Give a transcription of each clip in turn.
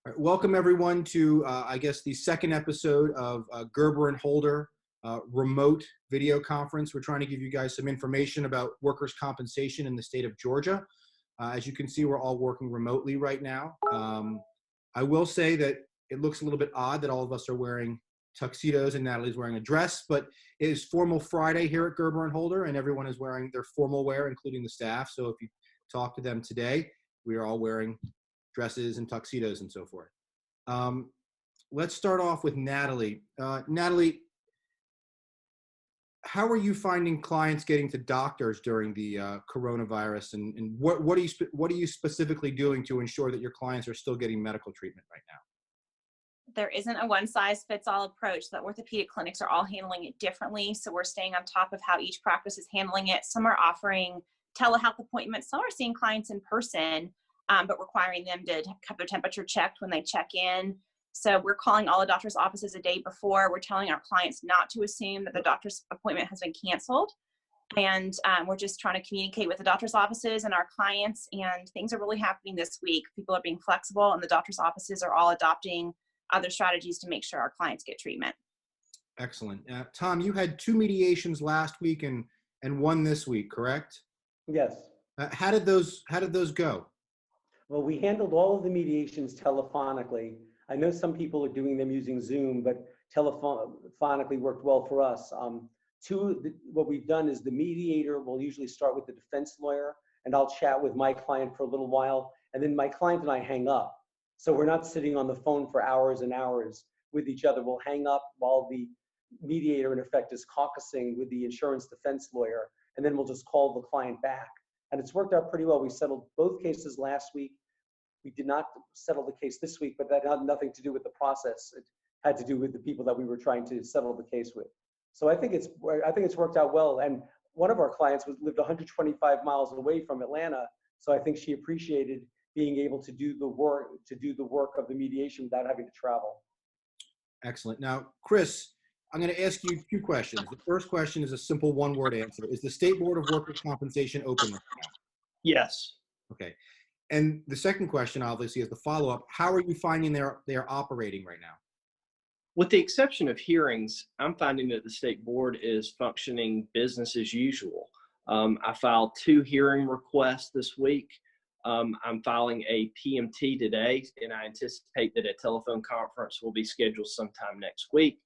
All right, welcome everyone to, I guess, the second episode of Gerber and Holder remote video conference. We're trying to give you guys some information about workers' compensation in the state of Georgia. As you can see, we're all working remotely right now. I will say that it looks a little bit odd that all of us are wearing tuxedos and Natalie's wearing a dress, but it is formal Friday here at Gerber and Holder, and everyone is wearing their formal wear, including the staff. So if you talk to them today, we are all wearing dresses and tuxedos and so forth. Let's start off with Natalie. Natalie, how are you finding clients getting to doctors during the coronavirus, and what are you specifically doing to ensure that your clients are still getting medical treatment right now? There isn't a one-size-fits-all approach. The orthopedic clinics are all handling it differently, so we're staying on top of how each practice is handling it. Some are offering telehealth appointments. Some are seeing clients in person, but requiring them to have their temperature checked when they check in. So we're calling all the doctor's offices a day before. We're telling our clients not to assume that the doctor's appointment has been canceled. And we're just trying to communicate with the doctor's offices and our clients, and things are really happening this week. People are being flexible, and the doctor's offices are all adopting other strategies to make sure our clients get treatment. Excellent. Tom, you had 2 mediations last week and one this week, correct? Yes. How did those go? Well, we handled all of the mediations telephonically. I know some people are doing them using Zoom, but telephonically worked well for us. What we've done is the mediator will usually start with the defense lawyer, and I'll chat with my client for a little while, and then my client and I hang up. So we're not sitting on the phone for hours and hours with each other. We'll hang up while the mediator, in effect, is caucusing with the insurance defense lawyer, and then we'll just call the client back. And it's worked out pretty well. We settled both cases last week. We did not settle the case this week, but that had nothing to do with the process. It had to do with the people that we were trying to settle the case with. So I think it's worked out well. And one of our clients lived 125 miles away from Atlanta, so I think she appreciated being able to do the work of the mediation without having to travel. Excellent. Now, Chris, I'm going to ask you 2 questions. The first question is a simple one-word answer. Is the State Board of Workers' Compensation open right now? Yes. Okay. And the second question, obviously, is the follow-up. How are you finding they're operating right now? With the exception of hearings, I'm finding that the state board is functioning business as usual. I filed 2 hearing requests this week. I'm filing a PMT today, and I anticipate that a telephone conference will be scheduled sometime next week.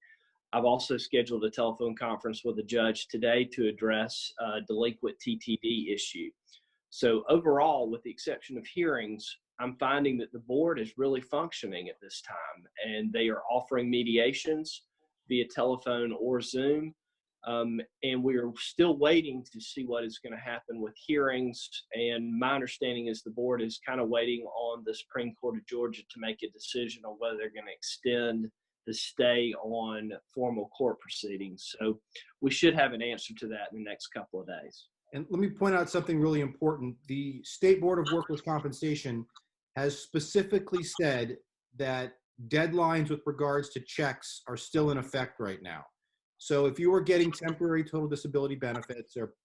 I've also scheduled a telephone conference with a judge today to address a delinquent TTD issue. So overall, with the exception of hearings, I'm finding that the board is really functioning at this time, and they are offering mediations via telephone or Zoom. And we are still waiting to see what is going to happen with hearings. And my understanding is the board is kind of waiting on the Supreme Court of Georgia to make a decision on whether they're going to extend the stay on formal court proceedings. So we should have an answer to that in the next couple of days. And let me point out something really important. The State Board of Workers' Compensation has specifically said that deadlines with regards to checks are still in effect right now. So if you are getting temporary total disability benefits or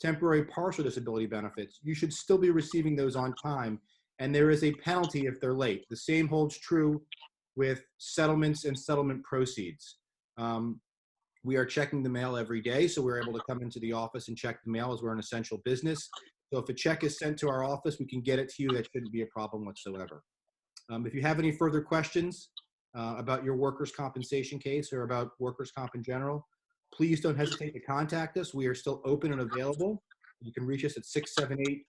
temporary partial disability benefits, you should still be receiving those on time, and there is a penalty if they're late. The same holds true with settlements and settlement proceeds. We are checking the mail every day, so we're able to come into the office and check the mail as we're an essential business. So if a check is sent to our office, we can get it to you. That shouldn't be a problem whatsoever. If you have any further questions about your workers' compensation case or about workers' comp in general, please don't hesitate to contact us. We are still open and available. You can reach us at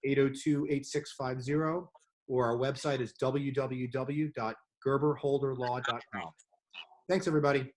678-802-8650, or our website is www.gerberholderlaw.com. Thanks, everybody.